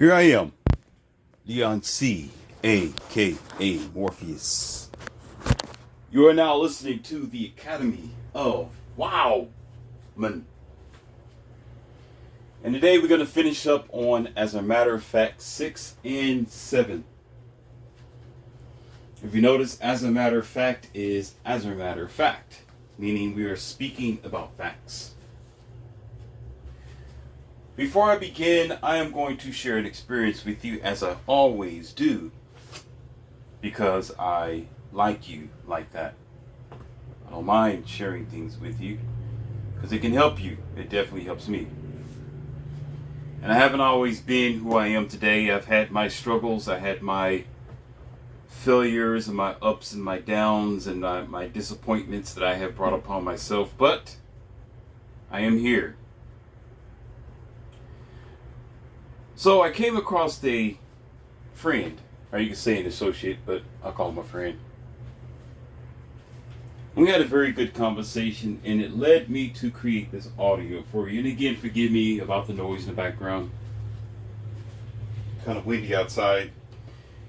Here I am, Leon C., a.k.a. Morpheus. You are now listening to the Academy of Wow Man. And today we're going to finish up on, as a matter of fact, 6 and 7. If you notice, as a matter of fact is as a matter of fact, meaning we are speaking about facts. Before I begin, I am going to share an experience with you, as I always do, because I like you like that. I don't mind sharing things with you because it can help you. It definitely helps me. And I haven't always been who I am today. I've had my struggles. I had my failures and my ups and my downs and my disappointments that I have brought upon myself. But I am here. So I came across a friend, or you can say an associate, but I'll call him a friend. We had a very good conversation, and it led me to create this audio for you. And again, forgive me about the noise in the background. Kind of windy outside.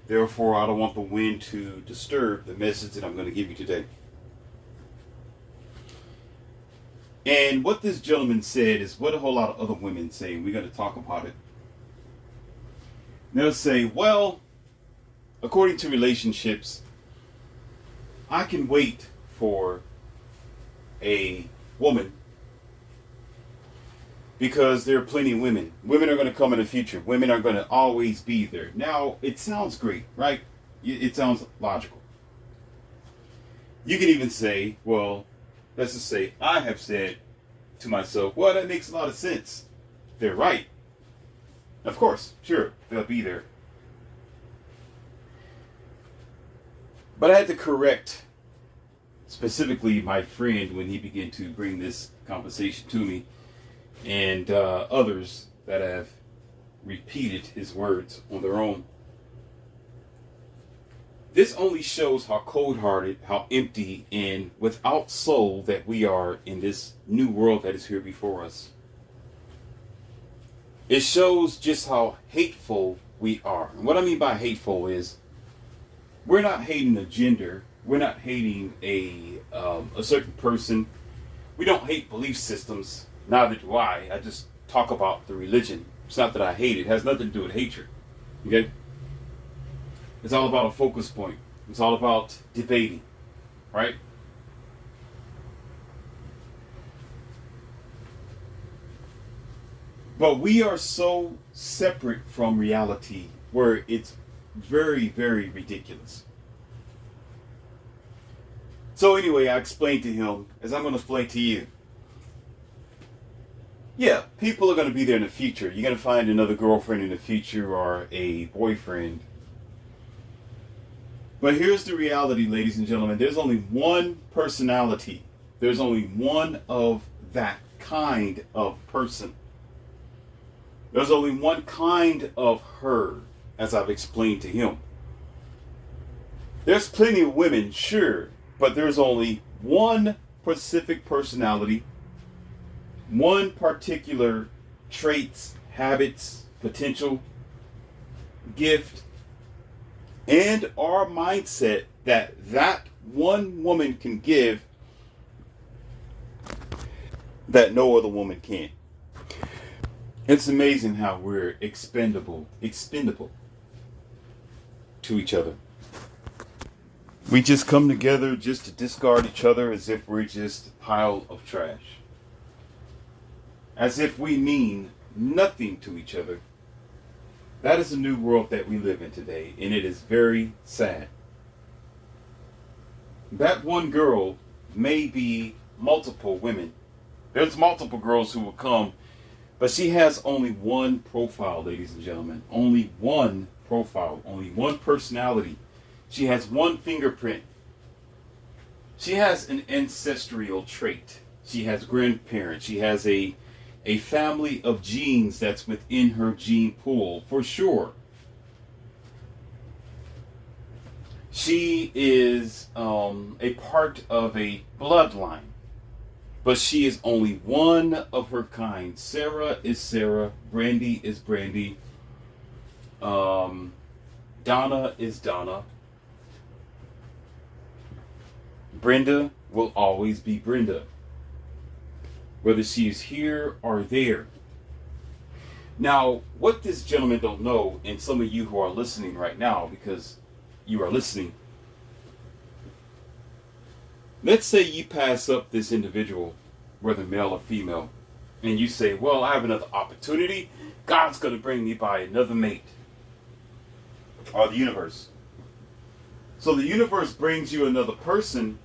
Therefore, I don't want the wind to disturb the message that I'm going to give you today. And what this gentleman said is what a whole lot of other women say, and we're going to talk about it. They'll say, well, according to relationships, I can wait for a woman because there are plenty of women. Women are going to come in the future. Women are going to always be there. Now, it sounds great, right? It sounds logical. You can even say, well, let's just say I have said to myself, well, that makes a lot of sense. They're right. Of course, sure, they'll be there. But I had to correct specifically my friend when he began to bring this conversation to me, and others that have repeated his words on their own. This only shows how cold-hearted, how empty, and without soul that we are in this new world that is here before us. It shows just how hateful we are. And what I mean by hateful is we're not hating a gender. We're not hating a certain person. We don't hate belief systems. Neither do I. I just talk about the religion. It's not that I hate it. It has nothing to do with hatred. Okay? It's all about a focus point. It's all about debating. Right? But we are so separate from reality where it's very, very ridiculous. So anyway, I explained to him, as I'm going to explain to you. Yeah, people are going to be there in the future. You're going to find another girlfriend in the future or a boyfriend. But here's the reality, ladies and gentlemen. There's only one personality. There's only one of that kind of person. There's only one kind of her, as I've explained to him. There's plenty of women, sure, but there's only one specific personality, one particular traits, habits, potential, gift, and our mindset that one woman can give that no other woman can. It's amazing how we're expendable to each other. We just come together just to discard each other as if we're just a pile of trash. As if we mean nothing to each other. That is the new world that we live in today, and it is very sad. That one girl may be multiple women. There's multiple girls who will come. But she has only one profile, ladies and gentlemen. Only one profile. Only one personality. She has one fingerprint. She has an ancestral trait. She has grandparents. She has a family of genes that's within her gene pool, for sure. She is a part of a bloodline. But she is only one of her kind. Sarah is Sarah. Brandy is Brandy. Donna is Donna. Brenda will always be Brenda, whether she is here or there. Now, what this gentleman don't know, and some of you who are listening right now, because you are listening, let's say you pass up this individual, whether male or female, and you say, well, I have another opportunity. God's going to bring me by another mate. Or the universe. So the universe brings you another person,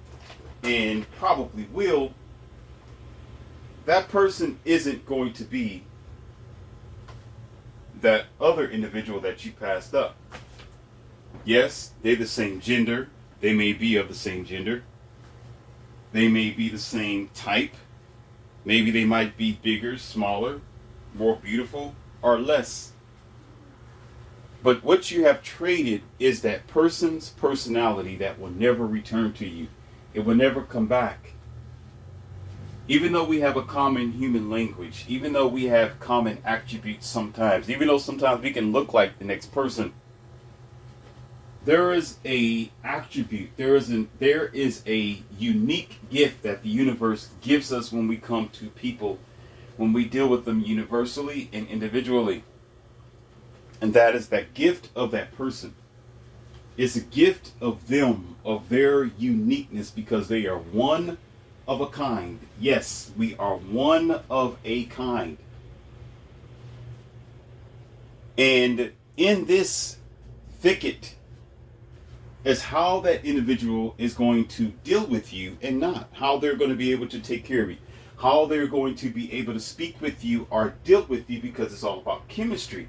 and probably will. That person isn't going to be that other individual that you passed up. Yes, they're the same gender. They may be of the same gender. They may be the same type. Maybe they might be bigger, smaller, more beautiful, or less. But what you have traded is that person's personality that will never return to you. It will never come back. Even though we have a common human language, even though we have common attributes sometimes, even though sometimes we can look like the next person, there is a attribute, there is a unique gift that the universe gives us when we come to people, when we deal with them universally and individually. And that is that gift of that person. It's a gift of them, of their uniqueness, because they are one of a kind. Yes, we are one of a kind. And in this thicket is how that individual is going to deal with you and not. How they're going to be able to take care of you. How they're going to be able to speak with you or deal with you, because it's all about chemistry.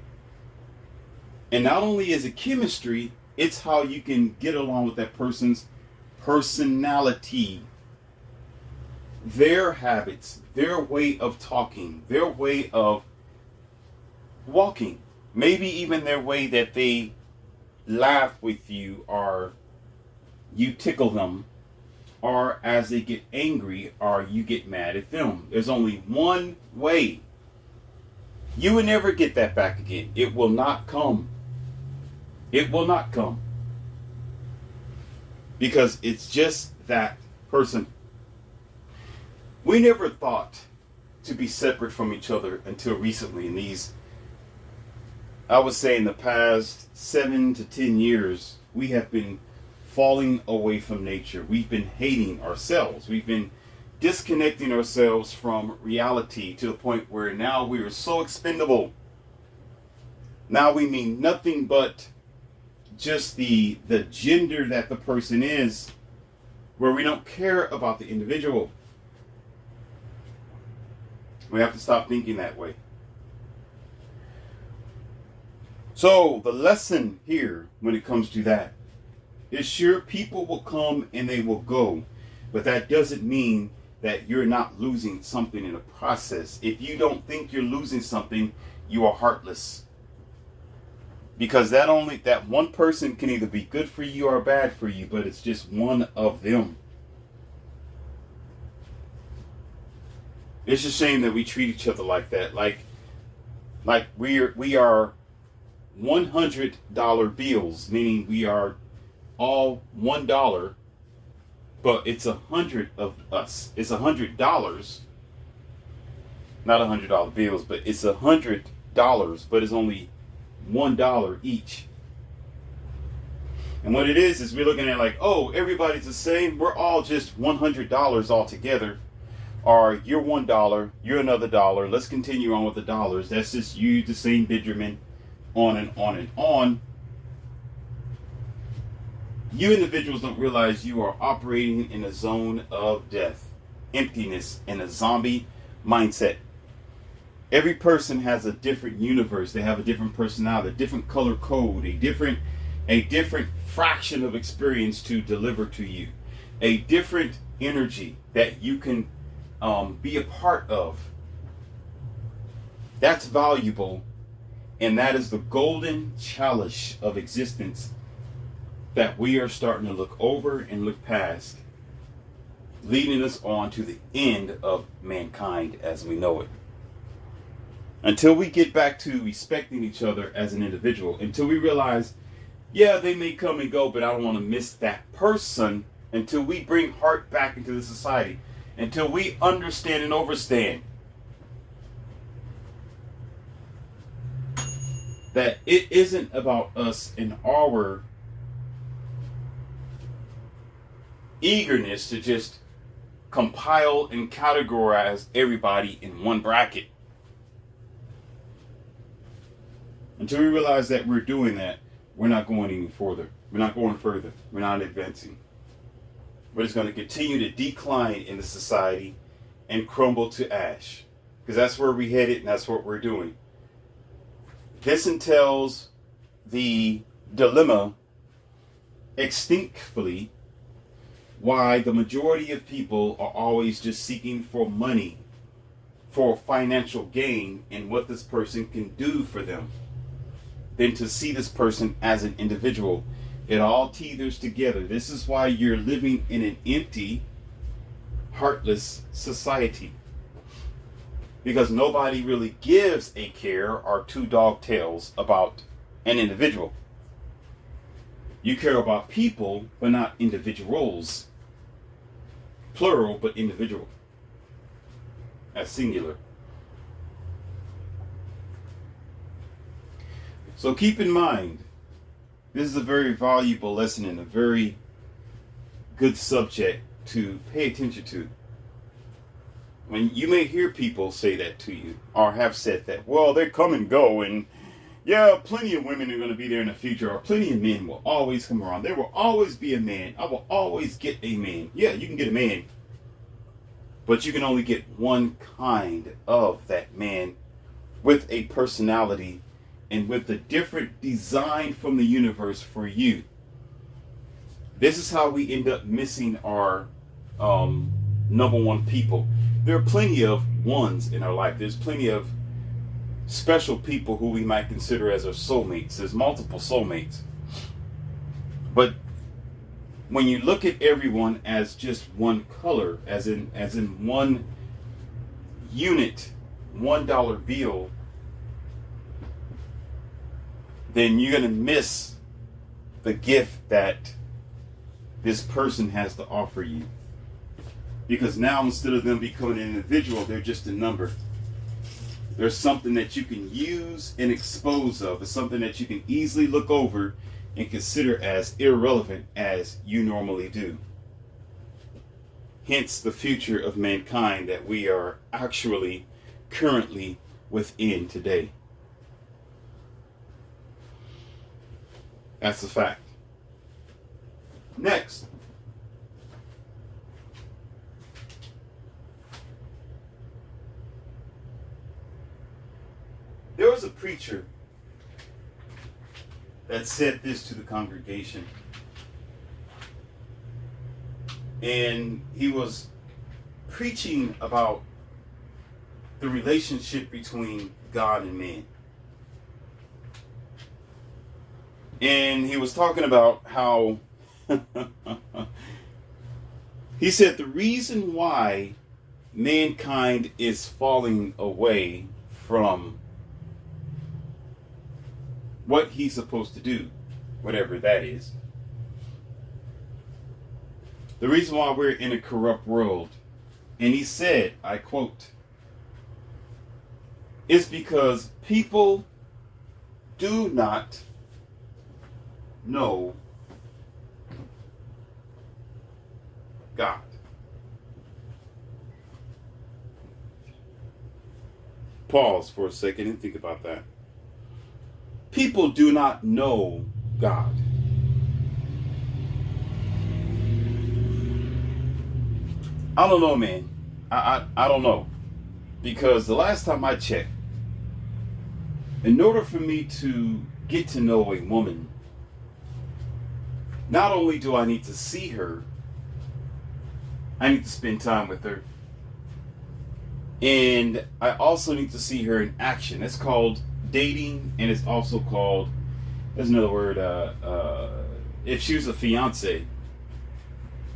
And not only is it chemistry, it's how you can get along with that person's personality, their habits, their way of talking, their way of walking, maybe even their way that they laugh with you, or you tickle them, or as they get angry, or you get mad at them. There's only one way. You will never get that back again. It will not come. It will not come. Because it's just that person. We never thought to be separate from each other until recently. In these, I would say in the past 7 to 10 years, we have been falling away from nature. We've been hating ourselves. We've been disconnecting ourselves from reality to the point where now we are so expendable. Now we mean nothing but just the gender that the person is, where we don't care about the individual. We have to stop thinking that way. So the lesson here when it comes to that is, sure, people will come and they will go, but that doesn't mean that you're not losing something in the process. If you don't think you're losing something, you are heartless. Because that one person can either be good for you or bad for you, but it's just one of them. It's a shame that we treat each other like that. Like we are $100 bills, meaning we are all $1, but it's 100 of us. It's $100, not $100 bills, but it's $100, but it's only $1 each. And what it is we're looking at like, oh, everybody's the same. We're all just $100 all together. Or you're $1, you're another dollar. Let's continue on with the dollars. That's just you, the same Benjamin, on and on and on. You individuals don't realize you are operating in a zone of death, emptiness, and a zombie mindset. Every person has a different universe. They have a different personality, a different color code, a different fraction of experience to deliver to you, a different energy that you can be a part of. That's valuable, and that is the golden chalice of existence that we are starting to look over and look past, leading us on to the end of mankind as we know it. Until we get back to respecting each other as an individual, until we realize, yeah, they may come and go, but I don't want to miss that person, until we bring heart back into the society, until we understand and overstand that it isn't about us and our eagerness to just compile and categorize everybody in one bracket. Until we realize that we're doing that, we're not going any further. We're not going further. We're not advancing. We're just going to continue to decline in the society and crumble to ash. Because that's where we headed and that's what we're doing. This entails the dilemma extinctly why the majority of people are always just seeking for money, for financial gain, and what this person can do for them, than to see this person as an individual. It all tethers together. This is why you're living in an empty, heartless society. Because nobody really gives a care or two dog tails about an individual. You care about people, but not individuals. Plural, but individual. As singular. So keep in mind, this is a very valuable lesson and a very good subject to pay attention to. When you may hear people say that to you, or have said that, well, they come and go, and yeah, plenty of women are going to be there in the future, or plenty of men will always come around. There will always be a man. I will always get a man. Yeah, you can get a man, but you can only get one kind of that man with a personality and with a different design from the universe for you. This is how we end up missing our number one people. There are plenty of ones in our life. There's plenty of special people who we might consider as our soulmates. There's multiple soulmates. But when you look at everyone as just one color, as in one unit, $1 bill, then you're going to miss the gift that this person has to offer you. Because now, instead of them becoming an individual, they're just a number. There's something that you can use and expose of. It's something that you can easily look over and consider as irrelevant as you normally do. Hence the future of mankind that we are actually currently within today. That's a fact. Next. There was a preacher that said this to the congregation. And he was preaching about the relationship between God and man. And he was talking about how he said the reason why mankind is falling away from what he's supposed to do, whatever that is. The reason why we're in a corrupt world, and he said, I quote, is because people do not know God. Pause for a second and think about that. People do not know God. I don't know, man. I don't know. Because the last time I checked, in order for me to get to know a woman, not only do I need to see her, I need to spend time with her. And I also need to see her in action. It's called dating, and it's also called, there's another word, if she was a fiance,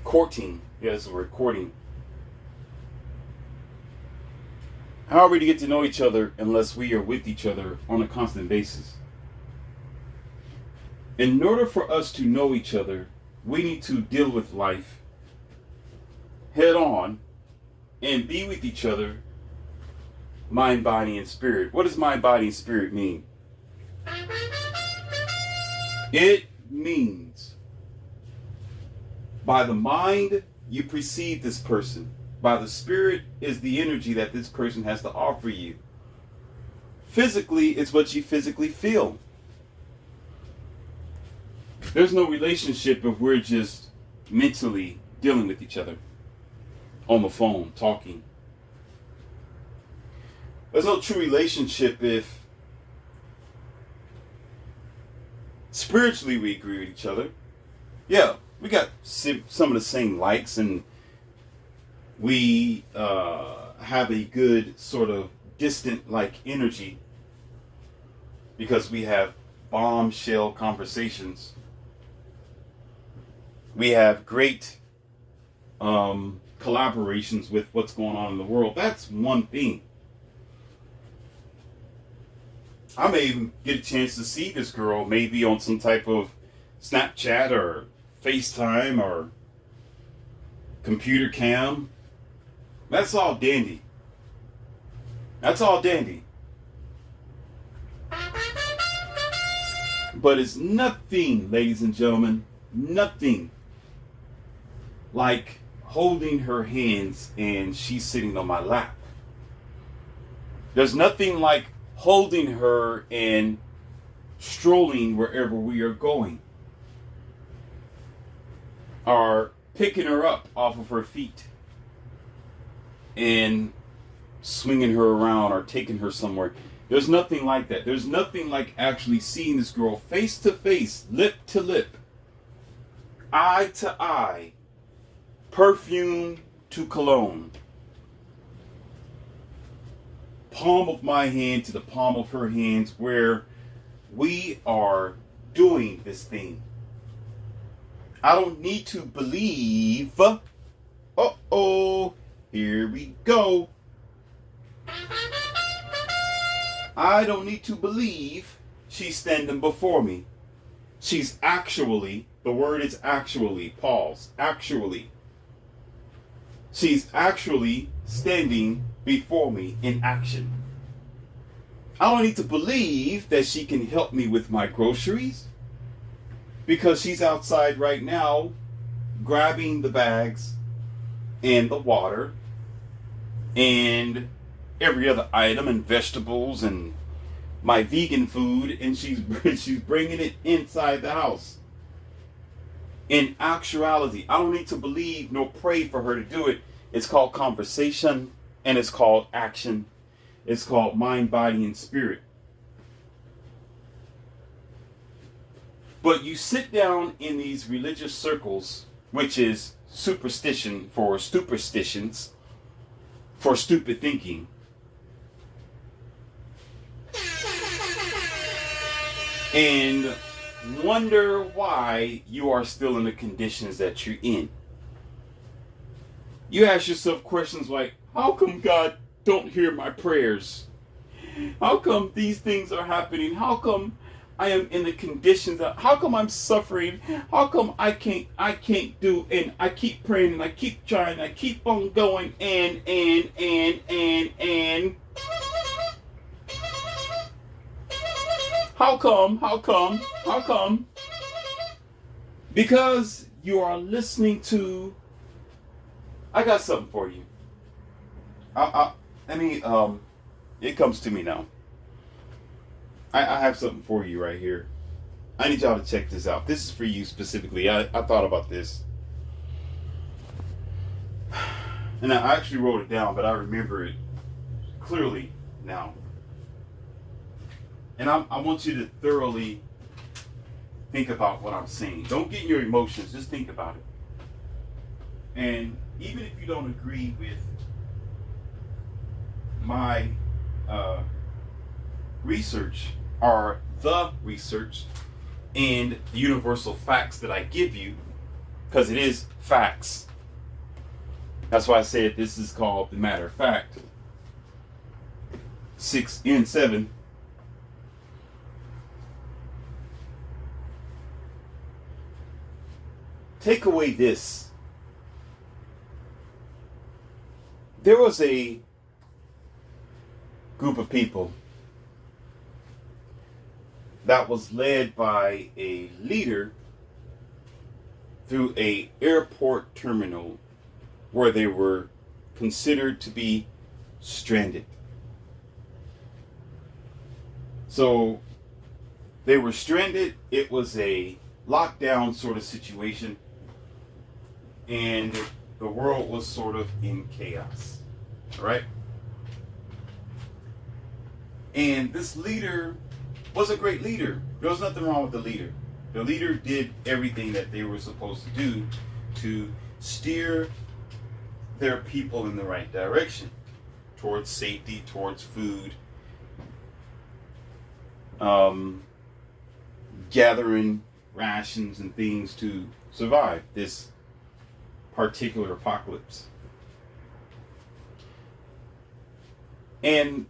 courting. Yeah, that's the word, courting. How are we to get to know each other unless we are with each other on a constant basis? In order for us to know each other, we need to deal with life head on and be with each other, mind, body, and spirit. What does mind, body, and spirit mean? It means by the mind you perceive this person. By the spirit is the energy that this person has to offer you. Physically, it's what you physically feel. There's no relationship if we're just mentally dealing with each other on the phone, talking. There's no true relationship if spiritually we agree with each other. Yeah, we got some of the same likes, and we have a good sort of distant like energy because we have bombshell conversations. We have great collaborations with what's going on in the world. That's one thing. I may even get a chance to see this girl maybe on some type of Snapchat or FaceTime or computer cam. That's all dandy. That's all dandy. But it's nothing, ladies and gentlemen, nothing like holding her hands and she's sitting on my lap. There's nothing like holding her and strolling wherever we are going, or picking her up off of her feet and swinging her around or taking her somewhere. There's nothing like that. There's nothing like actually seeing this girl face to face, lip to lip, eye to eye, perfume to cologne, palm of my hand to the palm of her hands, where we are doing this thing. I don't need to believe. Here we go. I don't need to believe she's standing before me. She's actually, the word is actually, pause, actually. She's actually standing before me in action. I don't need to believe that she can help me with my groceries, because she's outside right now grabbing the bags and the water and every other item and vegetables and my vegan food, and she's bringing it inside the house. In actuality, I don't need to believe nor pray for her to do it. It's called conversation, and it's called action. It's called mind, body, and spirit. But you sit down in these religious circles, which is superstition for superstitions, for stupid thinking. And wonder why you are still in the conditions that you're in. You ask yourself questions like, how come God don't hear my prayers? How come these things are happening? How come I am in the conditions that, how come I'm suffering? How come I can't do, and I keep praying and I keep trying, I keep on going and how come? Because you are listening to, I got something for you. It comes to me now. I have something for you right here. I need y'all to check this out. This is for you specifically. I thought about this. And I actually wrote it down, but I remember it clearly now. And I want you to thoroughly think about what I'm saying. Don't get in your emotions. Just think about it. And even if you don't agree with my research or the research and the universal facts that I give you, because it is facts. That's why I said this is called the matter of fact. 6 and 7. Take away this. There was a group of people that was led by a leader through a airport terminal where they were considered to be stranded. So they were stranded. It was a lockdown sort of situation, and the world was sort of in chaos. All right? And this leader was a great leader. There was nothing wrong with the leader. The leader did everything that they were supposed to do to steer their people in the right direction, towards safety, towards food, gathering rations and things to survive this particular apocalypse. And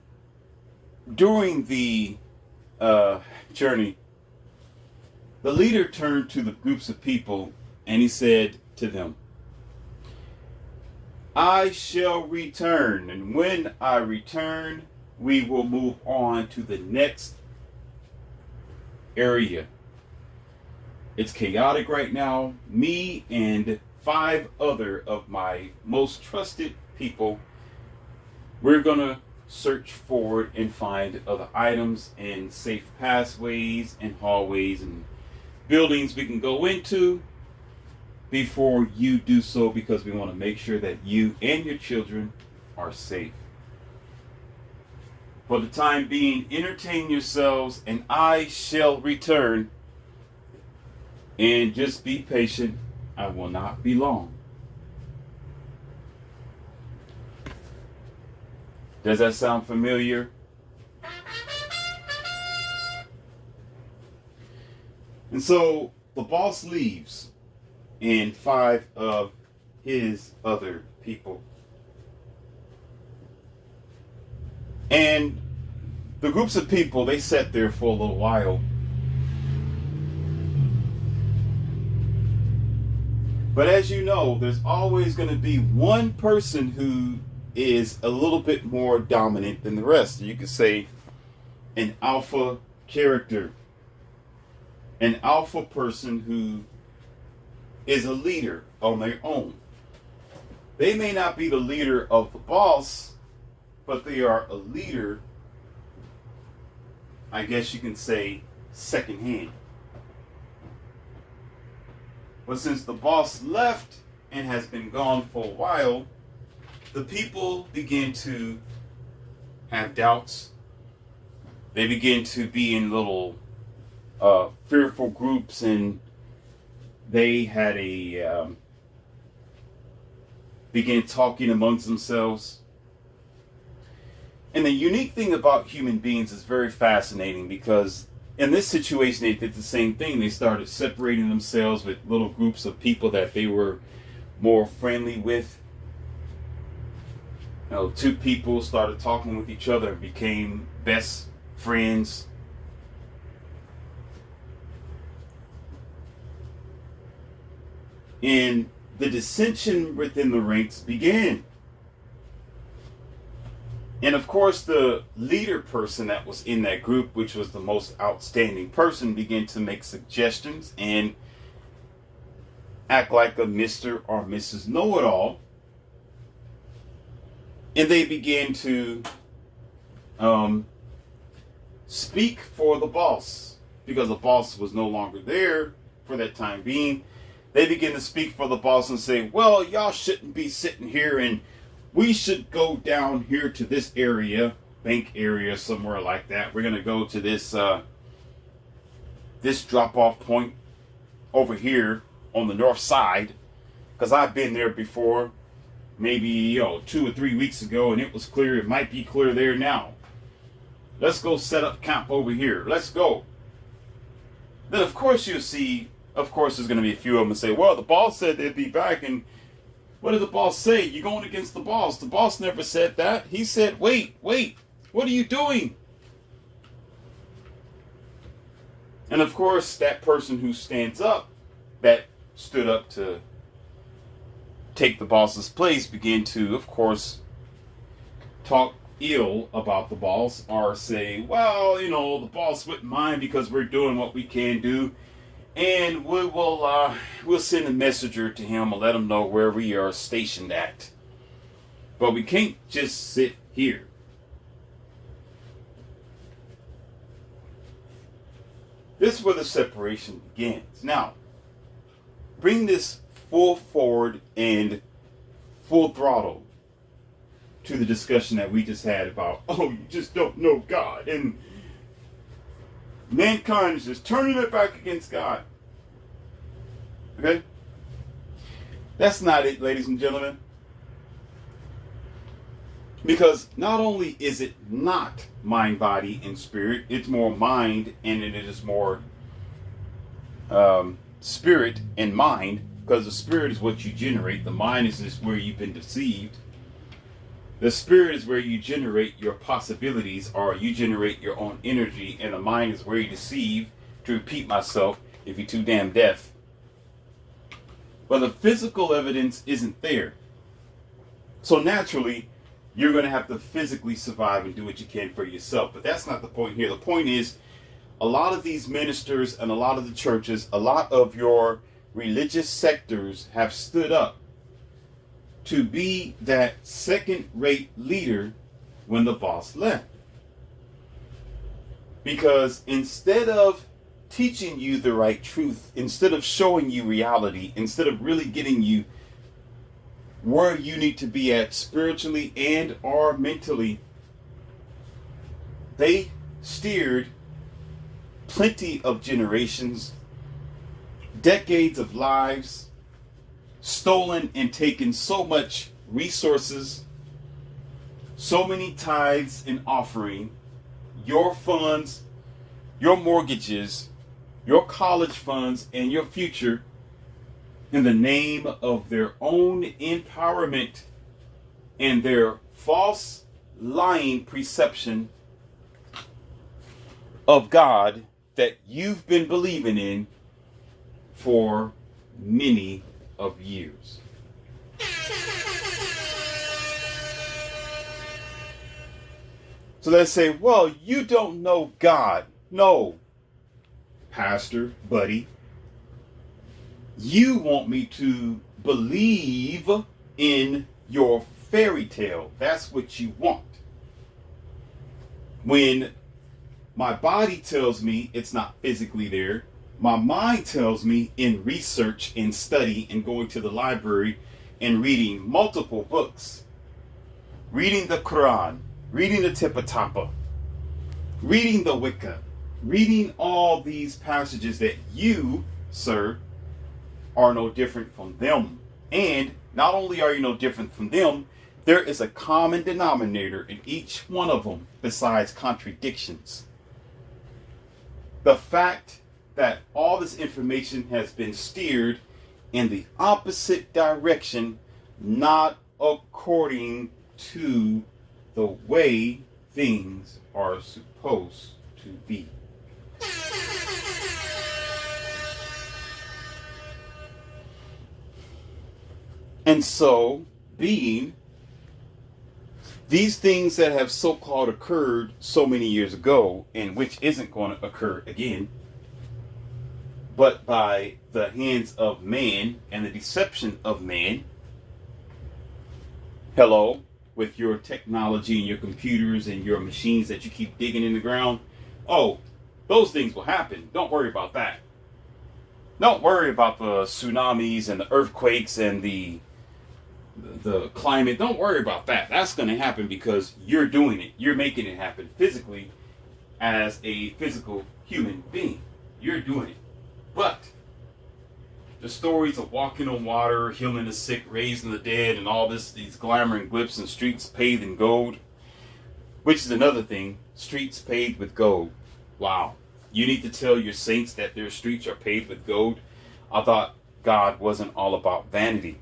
during the journey, the leader turned to the groups of people and he said to them, I shall return, and when I return, we will move on to the next area. It's chaotic right now. Me and 5 other of my most trusted people, we're going to search forward and find other items and safe pathways and hallways and buildings we can go into before you do so, because we want to make sure that you and your children are safe. For the time being, entertain yourselves and I shall return. And just be patient. I will not be long. Does that sound familiar? And so the boss leaves, and 5 of his other people. And the groups of people, they sat there for a little while. But as you know, there's always going to be one person who is a little bit more dominant than the rest. You could say an alpha character, an alpha person who is a leader on their own. They may not be the leader of the boss, but they are a leader, I guess you can say, secondhand. But since the boss left and has been gone for a while, the people begin to have doubts. They begin to be in little fearful groups, and they had began talking amongst themselves. And the unique thing about human beings is very fascinating, because in this situation they did the same thing. They started separating themselves with little groups of people that they were more friendly with. 2 people started talking with each other and became best friends. And the dissension within the ranks began. And of course, the leader person that was in that group, which was the most outstanding person, began to make suggestions and act like a Mr. or Mrs. Know-it-all. And they began to speak for the boss, because the boss was no longer there for that time being. They began to speak for the boss and say, well, y'all shouldn't be sitting here, and we should go down here to this area, bank area, somewhere like that. We're going to go to this this drop-off point over here on the north side, because I've been there before, maybe 2 or 3 weeks ago, and it was clear. It might be clear there now. Let's go set up camp over here. Let's go. Then, of course, you'll see, of course, there's going to be a few of them that say, well, the boss said they'd be back, and what did the boss say? You're going against the boss. The boss never said that. He said, wait. What are you doing? And of course, that person who stands up, that stood up to take the boss's place, begin to, of course, talk ill about the boss, or say, well, the boss wouldn't mind because we're doing what we can do, and we'll send a messenger to him and let him know where we are stationed at. But we can't just sit here. This is where the separation begins. Now, bring this full forward and full throttle to the discussion that we just had about, you just don't know God, and mankind is just turning their back against God. Okay? That's not it, ladies and gentlemen. Because not only is it not mind, body, and spirit, it's more mind, and it is more spirit and mind, because the spirit is what you generate. The mind is just where you've been deceived. The spirit is where you generate your possibilities, or you generate your own energy, and the mind is where you deceive, to repeat myself, if you're too damn deaf. But the physical evidence isn't there. So naturally, you're going to have to physically survive and do what you can for yourself. But that's not the point here. The point is, a lot of these ministers and a lot of the churches, a lot of your religious sectors have stood up to be that second-rate leader when the boss left. Because instead of teaching you the right truth, instead of showing you reality, instead of really getting you where you need to be at spiritually and or mentally, they steered plenty of generations, decades of lives, stolen and taken so much resources, so many tithes and offering, your funds, your mortgages, your college funds, and your future, in the name of their own empowerment and their false, lying perception of God that you've been believing in for many of years. So they say, well, you don't know God. No, pastor, buddy. You want me to believe in your fairy tale. That's what you want. When my body tells me it's not physically there, my mind tells me in research and study and going to the library and reading multiple books, reading the Quran, reading the Tipitapa, reading the Wicca, reading all these passages that you, sir, are no different from them. And not only are you no different from them, there is a common denominator in each one of them besides contradictions. The fact that all this information has been steered in the opposite direction, not according to the way things are supposed to be. And so, being these things that have so-called occurred so many years ago, and which isn't going to occur again, but by the hands of man and the deception of man, hello, with your technology and your computers and your machines that you keep digging in the ground, those things will happen. Don't worry about that. Don't worry about the tsunamis and the earthquakes and the climate. Don't worry about that. That's going to happen because you're doing it. You're making it happen physically as a physical human being. You're doing it. But the stories of walking on water, healing the sick, raising the dead, and all these glamour and glitz and streets paved in gold, which is another thing, streets paved with gold. Wow. You need to tell your saints that their streets are paved with gold. I thought God wasn't all about vanity.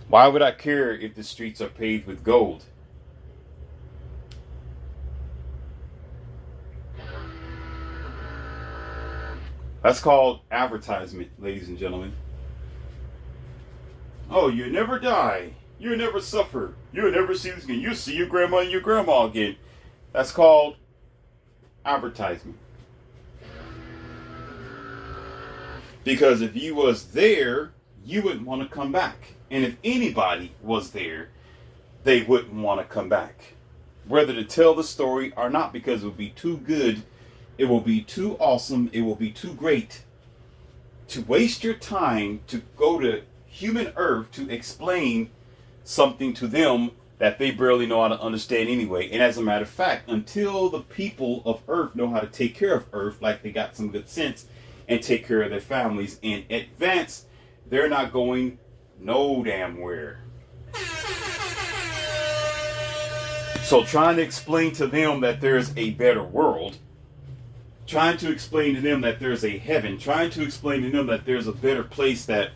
Why would I care if the streets are paved with gold? That's called advertisement, ladies and gentlemen. Oh, you never die. You never suffer. You'll never see this again. You'll see your grandma and your grandma again. That's called advertisement. Because if you was there, you wouldn't want to come back. And if anybody was there, they wouldn't want to come back. Whether to tell the story or not, because it will be too good, it will be too awesome, it will be too great to waste your time to go to human earth to explain something to them that they barely know how to understand anyway. And as a matter of fact, until the people of earth know how to take care of earth, like they got some good sense and take care of their families in advance, they're not going no damn where. So trying to explain to them that there's a better world, trying to explain to them that there's a heaven, trying to explain to them that there's a better place that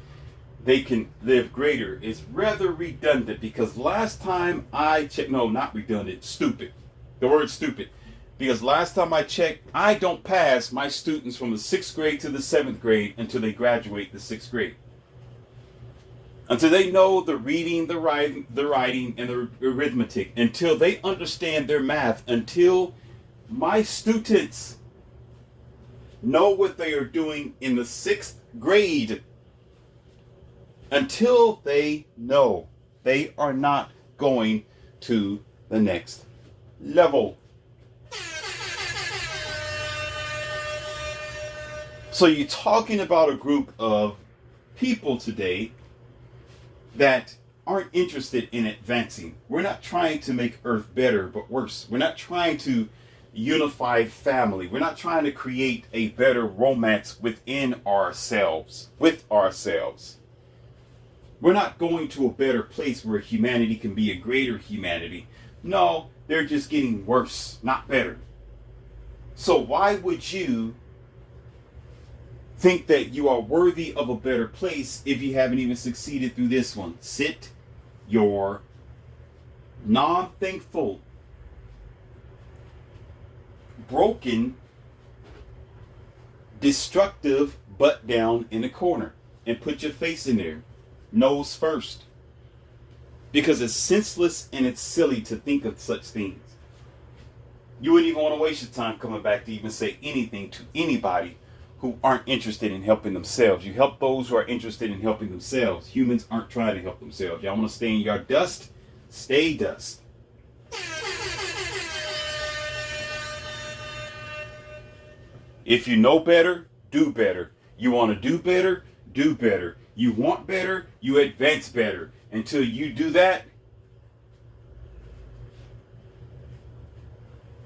they can live greater is rather redundant, because last time I checked, no, not redundant, stupid. The word stupid. Because last time I checked, I don't pass my students from the 6th grade to the 7th grade until they graduate the 6th grade. Until they know the reading, the writing, and the arithmetic. Until they understand their math. Until my students know what they are doing in the 6th grade. Until they know, they are not going to the next level. So you're talking about a group of people today that aren't interested in advancing. We're not trying to make Earth better, but worse. We're not trying to unify family. We're not trying to create a better romance within ourselves, with ourselves. We're not going to a better place where humanity can be a greater humanity. No, they're just getting worse, not better. So why would you think that you are worthy of a better place if you haven't even succeeded through this one? Sit your non-thankful, broken, destructive butt down in the corner and put your face in there, nose first. Because it's senseless and it's silly to think of such things. You wouldn't even want to waste your time coming back to even say anything to anybody who aren't interested in helping themselves. You help those who are interested in helping themselves. Humans aren't trying to help themselves. Y'all want to stay in your dust? Stay dust. If you know better, do better. You want to do better, do better. You want better, you advance better. Until you do that,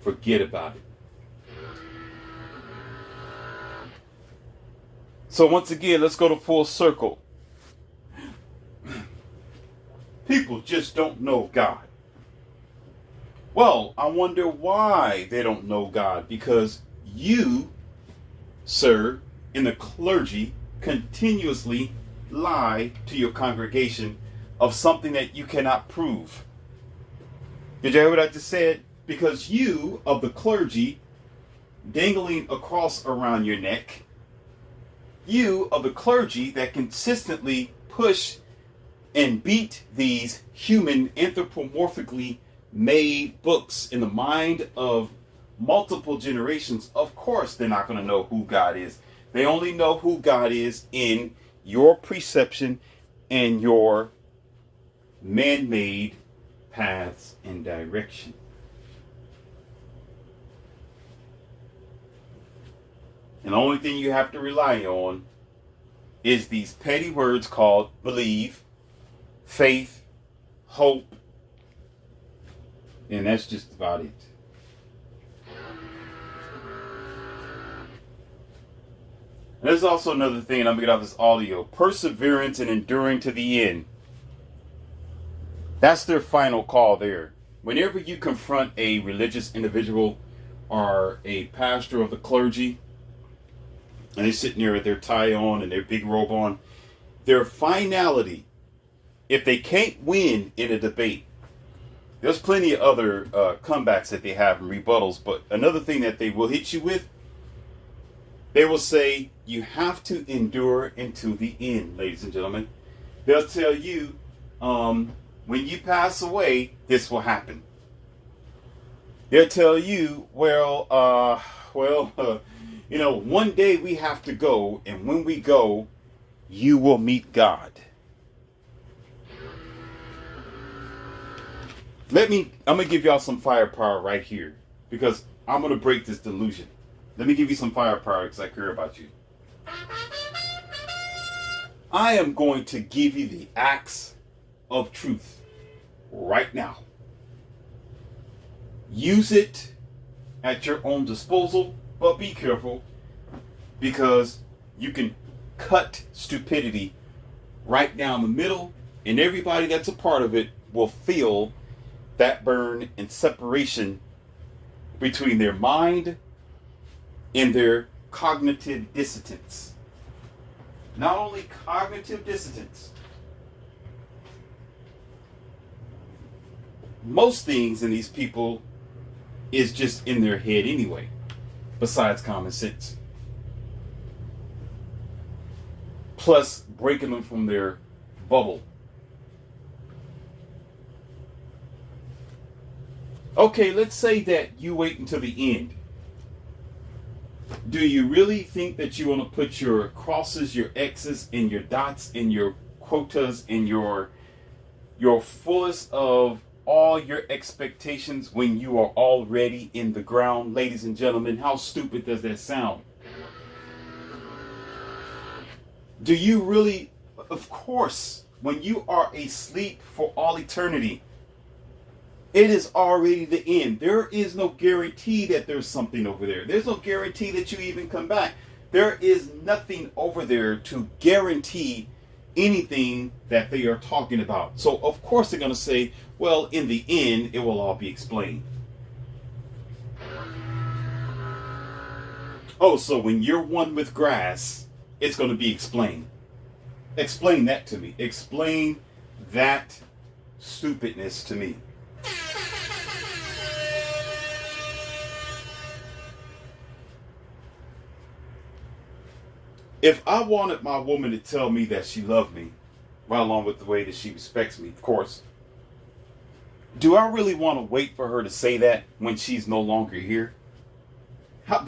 forget about it. So once again, let's go to full circle. People just don't know God. Well, I wonder why they don't know God. Because you, sir, in the clergy, continuously lie to your congregation of something that you cannot prove. Did you hear what I just said? Because you, of the clergy, dangling a cross around your neck, you of the clergy that consistently push and beat these human anthropomorphically made books in the mind of multiple generations, of course they're not going to know who God is. They only know who God is in your perception and your man-made paths and direction. And the only thing you have to rely on is these petty words called believe, faith, hope, and that's just about it. And there's also another thing, and I'm going to get off this audio. Perseverance and enduring to the end. That's their final call there. Whenever you confront a religious individual or a pastor of the clergy, and they're sitting there with their tie on and their big robe on, their finality, if they can't win in a debate, there's plenty of other comebacks that they have and rebuttals, but another thing that they will hit you with, they will say, you have to endure until the end, ladies and gentlemen. They'll tell you, when you pass away, this will happen. They'll tell you, one day we have to go, and when we go, you will meet God. I'm going to give y'all some firepower right here, because I'm going to break this delusion. Let me give you some firepower because I care about you. I am going to give you the axe of truth right now. Use it at your own disposal, but be careful, because you can cut stupidity right down the middle, and everybody that's a part of it will feel that burn and separation between their mind and their cognitive dissonance. Not only cognitive dissonance, most things in these people is just in their head anyway, besides common sense. Plus breaking them from their bubble. Okay, let's say that you wait until the end. Do you really think that you want to put your crosses, your X's, and your dots, and your quotas, and your fullest of all your expectations when you are already in the ground? Ladies and gentlemen, how stupid does that sound? Do you really? Of course, when you are asleep for all eternity, it is already the end. There is no guarantee that there's something over there. There's no guarantee that you even come back. There is nothing over there to guarantee anything that they are talking about. So of course they're going to say, well, in the end, it will all be explained. Oh, so when you're one with grass, it's going to be explained. Explain that to me. Explain that stupidness to me. If I wanted my woman to tell me that she loved me, right along with the way that she respects me, of course, do I really want to wait for her to say that when she's no longer here? No,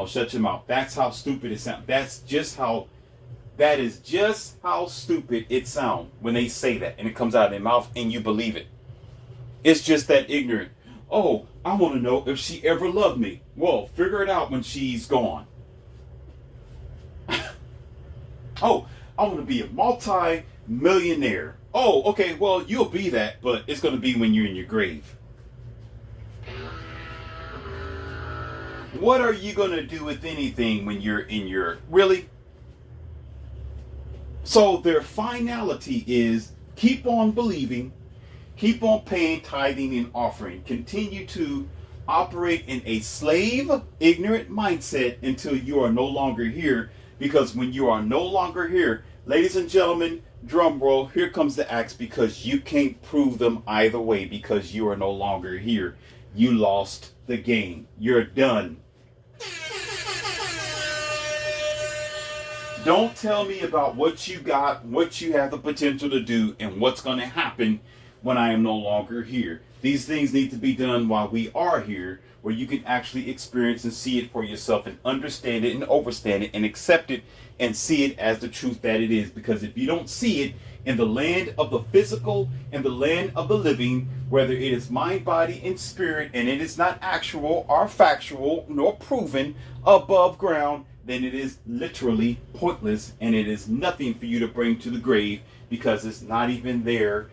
shut your mouth. That's how stupid it sounds. That is just how stupid it sounds when they say that and it comes out of their mouth and you believe it. It's just that ignorant. Oh, I want to know if she ever loved me. Well, figure it out when she's gone. Oh, I want to be a multi-millionaire. Oh, okay, well, you'll be that, but it's going to be when you're in your grave. What are you going to do with anything when you're in your... Really? So their finality is keep on believing, keep on paying tithing and offering. Continue to operate in a slave, ignorant mindset until you are no longer here. Because when you are no longer here, ladies and gentlemen, drum roll, here comes the axe, because you can't prove them either way because you are no longer here. You lost the game. You're done. Don't tell me about what you got, what you have the potential to do, and what's going to happen when I am no longer here. These things need to be done while we are here, where you can actually experience and see it for yourself and understand it and overstand it and accept it and see it as the truth that it is. Because if you don't see it in the land of the physical and the land of the living, whether it is mind, body, and spirit, and it is not actual or factual nor proven above ground, then it is literally pointless, and it is nothing for you to bring to the grave, because it's not even there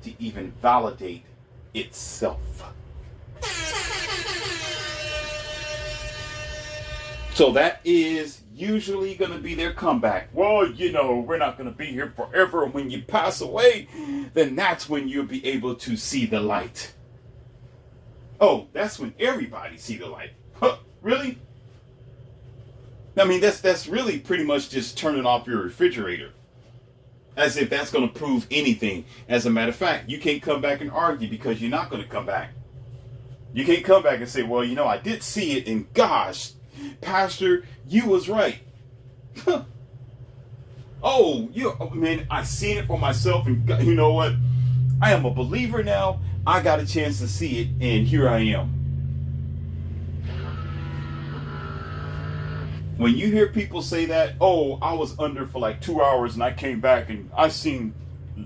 to even validate itself. So that is usually going to be their comeback. Well, we're not going to be here forever. And when you pass away, then that's when you'll be able to see the light. Oh, that's when everybody see the light. Huh, really? I mean, that's really pretty much just turning off your refrigerator. As if that's going to prove anything. As a matter of fact, you can't come back and argue, because you're not going to come back. You can't come back and say, well, I did see it, and gosh, Pastor, you was right. Oh, man, I seen it for myself, and you know what? I am a believer now. I got a chance to see it, and here I am. When you hear people say that, oh, I was under for like 2 hours and I came back and I seen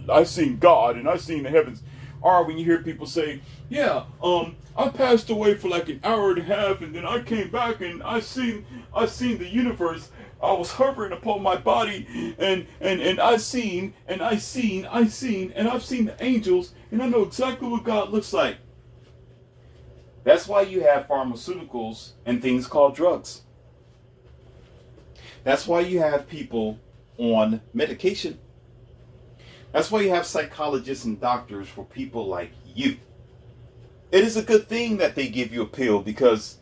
God and I seen the heavens. Or when you hear people say, yeah, I passed away for like an hour and a half and then I came back and I seen the universe. I was hovering upon my body and I've seen and I've seen the angels and I know exactly what God looks like. That's why you have pharmaceuticals and things called drugs. That's why you have people on medication. That's why you have psychologists and doctors for people like you. It is a good thing that they give you a pill, because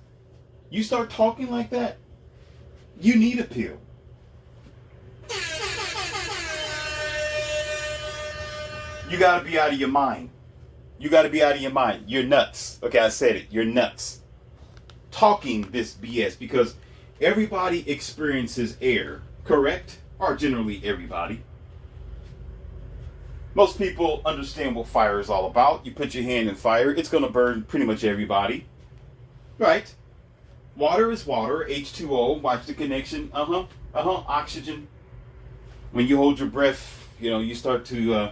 you start talking like that, you need a pill. You got to be out of your mind. You got to be out of your mind. You're nuts. Okay, I said it. You're nuts. Talking this BS, because everybody experiences air, correct? Or generally everybody. Most people understand what fire is all about. You put your hand in fire, it's going to burn pretty much everybody. Right? Water is water, H2O, watch the connection, oxygen. When you hold your breath, you start to,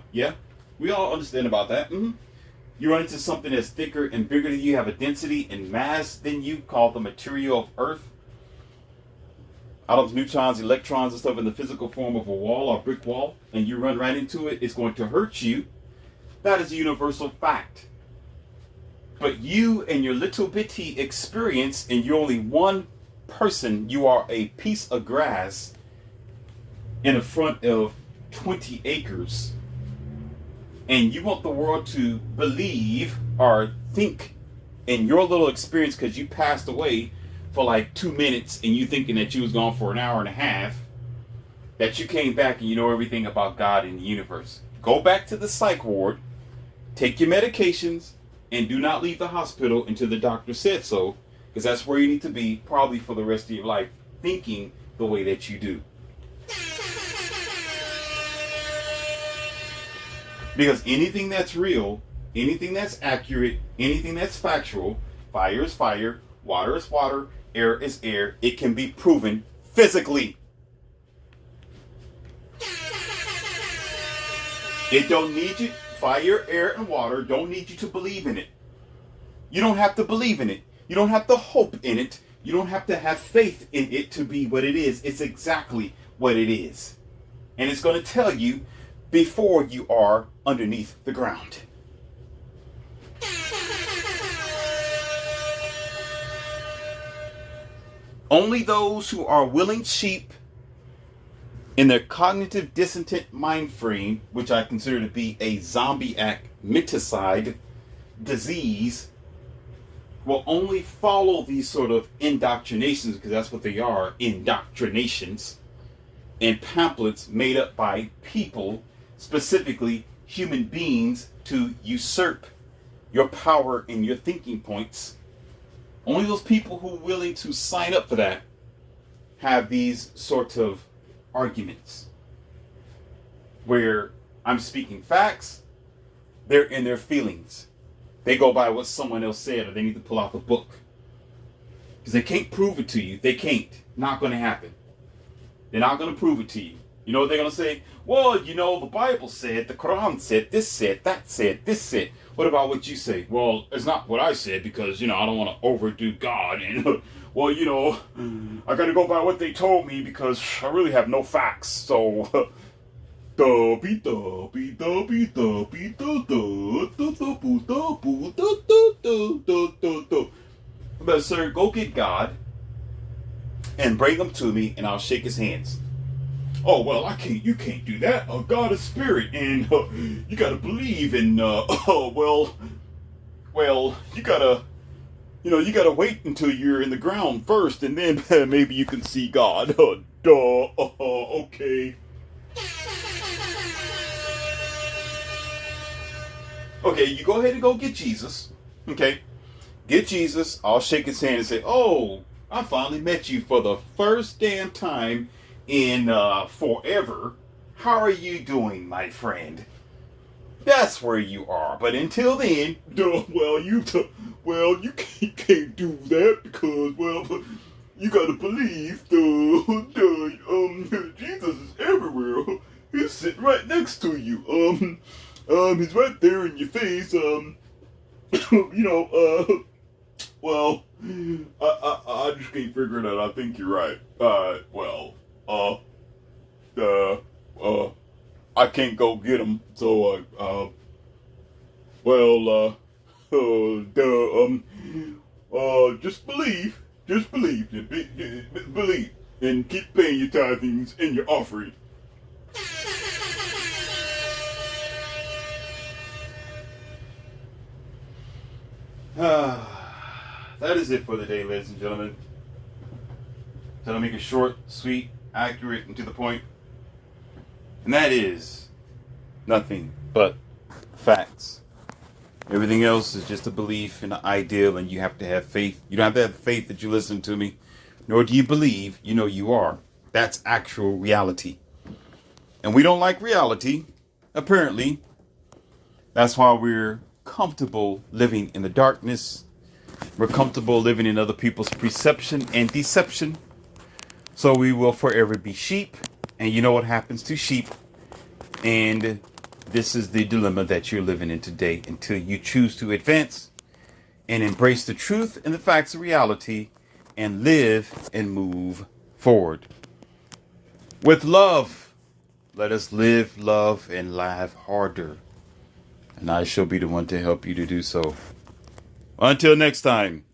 we all understand about that. You run into something that's thicker and bigger than you, have a density and mass than you, called the material of Earth. Atoms, neutrons, electrons, and stuff in the physical form of a wall or brick wall, and you run right into it, it's going to hurt you. That is a universal fact. But you and your little bitty experience, and you're only one person, you are a piece of grass in the front of 20 acres. And you want the world to believe or think in your little experience, because you passed away for like 2 minutes and you thinking that you was gone for an hour and a half, that you came back and you know everything about God and the universe. Go back to the psych ward, take your medications, and do not leave the hospital until the doctor said so, because that's where you need to be probably for the rest of your life, thinking the way that you do. Because anything that's real, anything that's accurate, anything that's factual, fire is fire, water is water, air is air, it can be proven physically. It don't need you, fire, air, and water don't need you to believe in it. You don't have to believe in it. You don't have to hope in it. You don't have to have faith in it to be what it is. It's exactly what it is. And it's going to tell you before you are underneath the ground. Only those who are willing sheep in their cognitive dissonant mind frame, which I consider to be a zombie-act menticide disease, will only follow these sort of indoctrinations, because that's what they are, indoctrinations, and pamphlets made up by people, specifically human beings, to usurp your power and your thinking points. Only those people who are willing to sign up for that have these sorts of arguments where I'm speaking facts, they're in their feelings. They go by what someone else said, or they need to pull out the book. Because they can't prove it to you. They can't. Not going to happen. They're not going to prove it to you. You know what they're going to say? Well, the Bible said, the Quran said, this said, that said, this said. What about what you say? Well, it's not what I said, because, I don't want to overdo God. And, well, I got to go by what they told me, because I really have no facts. So, but sir, go get God and bring him to me, and I'll shake his hands. Oh, well, you can't do that. God is spirit, and you gotta believe in, well, you gotta wait until you're in the ground first, and then maybe you can see God. Okay. Okay, you go ahead and go get Jesus. Okay, get Jesus. I'll shake his hand and say, oh, I finally met you for the first damn time in forever. How are you doing, my friend? That's where you are. But until then, you can't do that because, you gotta believe Jesus is everywhere. He's sitting right next to you. He's right there in your face. Well, I just can't figure it out. I think you're right. I can't go get him. So, just believe. Just believe. Believe. And keep paying your tithings and your offering. That is it for the day, ladies and gentlemen. So I'll make it short, sweet, accurate, and to the point. And that is nothing but facts. Everything else is just a belief and an ideal, and you have to have faith. You don't have to have faith that you listen to me, nor do you believe you know you are. That's actual reality. And we don't like reality, apparently. That's why we're comfortable living in the darkness. We're comfortable living in other people's perception and deception. So we will forever be sheep. And you know what happens to sheep. And this is the dilemma that you're living in today until you choose to advance and embrace the truth and the facts of reality and live and move forward. With love, let us live, love, and laugh harder. And I shall be the one to help you to do so. Until next time.